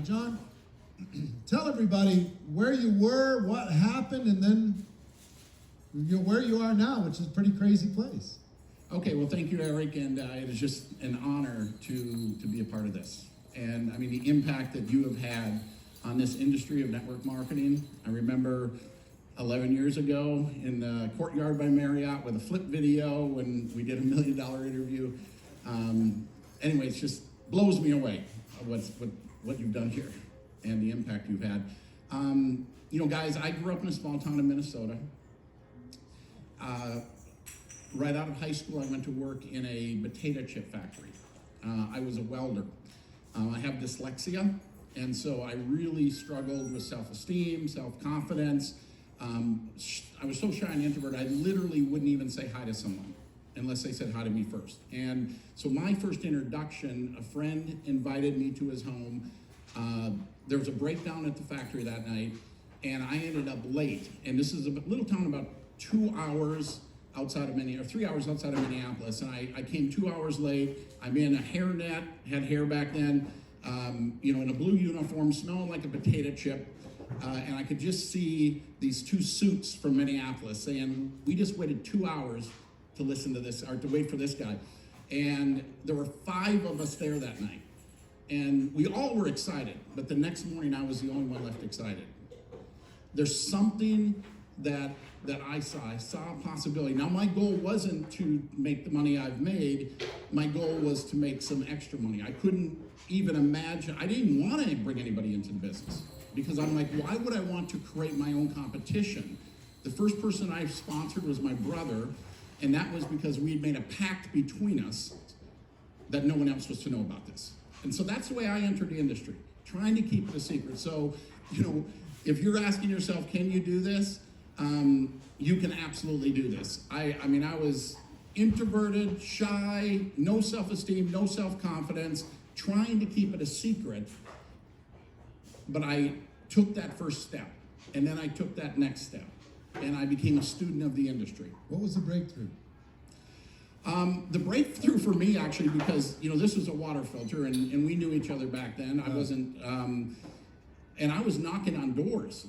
John, tell everybody where you were, what happened, and then where you are now, which is a pretty crazy place. Okay, well, thank you, Eric, and it is just an honor to be a part of this. And I mean, the impact that you have had on this industry of network marketing. I remember 11 years ago in the Courtyard by Marriott with a flip video when we did $1 million interview. Anyway, it just blows me away what you've done here and the impact you've had. You know, guys, I grew up in a small town in Minnesota. Right out of high school, I went to work in a potato chip factory. I was a welder. I have dyslexia, and so I really struggled with self-esteem, self-confidence. I was so shy and introvert, I literally wouldn't even say hi to someone unless they said hi to me first. And so my first introduction, a friend invited me to his home. There was a breakdown at the factory that night, and I ended up late. And this is a little town about 2 hours outside of Minneapolis, or 3 hours outside of Minneapolis, and I came 2 hours late. I'm in a hairnet, had hair back then, you know, in a blue uniform, smelling like a potato chip, and I could just see these two suits from Minneapolis saying, "We just waited 2 hours to listen to this, or to wait for this guy." And there were 5 of us there that night, and we all were excited, but the next morning I was the only one left excited. There's something that I saw a possibility. Now, my goal wasn't to make the money I've made. My goal was to make some extra money. I couldn't even imagine, I didn't want to bring anybody into the business because I'm like, why would I want to create my own competition? The first person I sponsored was my brother, and that was because we had made a pact between us that no one else was to know about this. And so that's the way I entered the industry, trying to keep it a secret. So, you know, if you're asking yourself, can you do this? You can absolutely do this. I mean, I was introverted, shy, no self-esteem, no self-confidence, trying to keep it a secret. But I took that first step, and then I took that next step, and I became a student of the industry. What was the breakthrough? The breakthrough for me, actually, because, you know, this was a water filter, and we knew each other back then. I wasn't, and I was knocking on doors.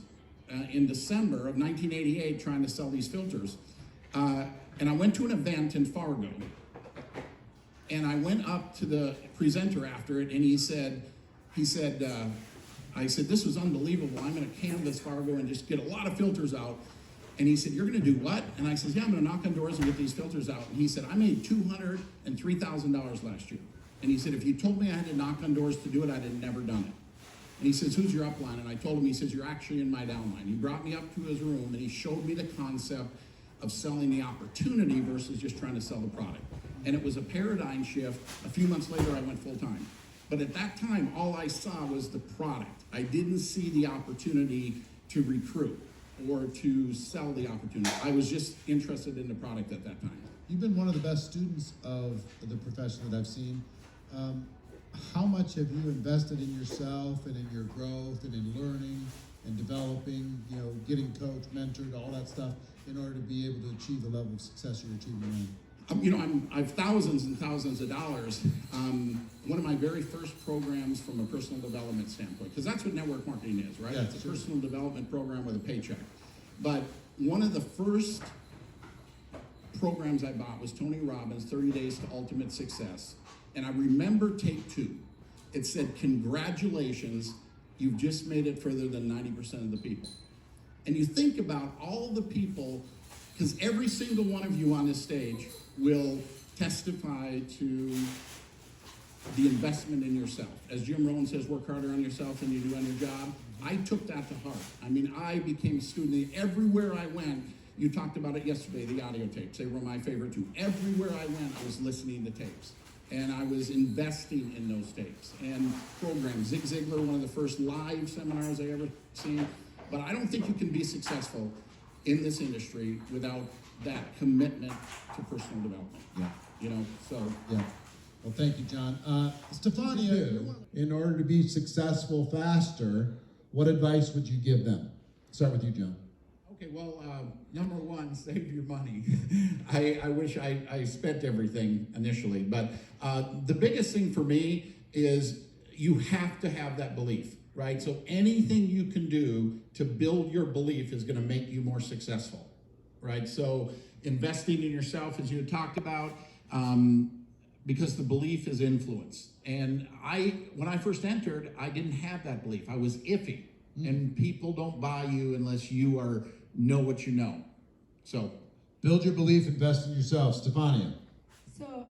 In December of 1988 trying to sell these filters. And I went to an event in Fargo. And I went up to the presenter after it, and I said, "This was unbelievable. I'm going to canvass Fargo and just get a lot of filters out." And he said, "You're going to do what?" And I said, "Yeah, I'm going to knock on doors and get these filters out." And he said, "I made $203,000 last year." And he said, "If you told me I had to knock on doors to do it, I'd have never done it." And he says, "Who's your upline?" And I told him, he says, "You're actually in my downline." He brought me up to his room and he showed me the concept of selling the opportunity versus just trying to sell the product. And it was a paradigm shift. A few months later, I went full time. But at that time, all I saw was the product. I didn't see the opportunity to recruit or to sell the opportunity. I was just interested in the product at that time. You've been one of the best students of the profession that I've seen. How much have you invested in yourself and in your growth and in learning and developing, you know, getting coached, mentored, all that stuff in order to be able to achieve the level of success you're achieving now? You know, I've thousands and thousands of dollars. One of my very first programs from a personal development standpoint, because that's what network marketing is, right? Yeah, it's a sure. personal development program with a paycheck. But one of the first programs I bought was Tony Robbins' 30 Days to Ultimate Success. And I remember take 2. It said, "Congratulations, you've just made it further than 90% of the people." And you think about all the people, because every single one of you on this stage will testify to the investment in yourself. As Jim Rohn says, work harder on yourself than you do on your job. I took that to heart. I mean, I became a student. Everywhere I went, you talked about it yesterday, the audio tapes. They were my favorite too. Everywhere I went, I was listening to tapes. And I was investing in those tapes and programs. Zig Ziglar, one of the first live seminars I ever seen. But I don't think you can be successful in this industry without that commitment to personal development. Yeah. You know, so. Yeah. Well, thank you, John. Stefania, in order to be successful faster, what advice would you give them? Start with you, John. Okay, well, number one, save your money. I wish I spent everything initially, but the biggest thing for me is, you have to have that belief, right? So anything you can do to build your belief is going to make you more successful, right? So investing in yourself, as you talked about, because the belief is influence. And when I first entered, I didn't have that belief. I was iffy. And people don't buy you unless you know what you know. So build your belief, invest in yourself. Stefania. So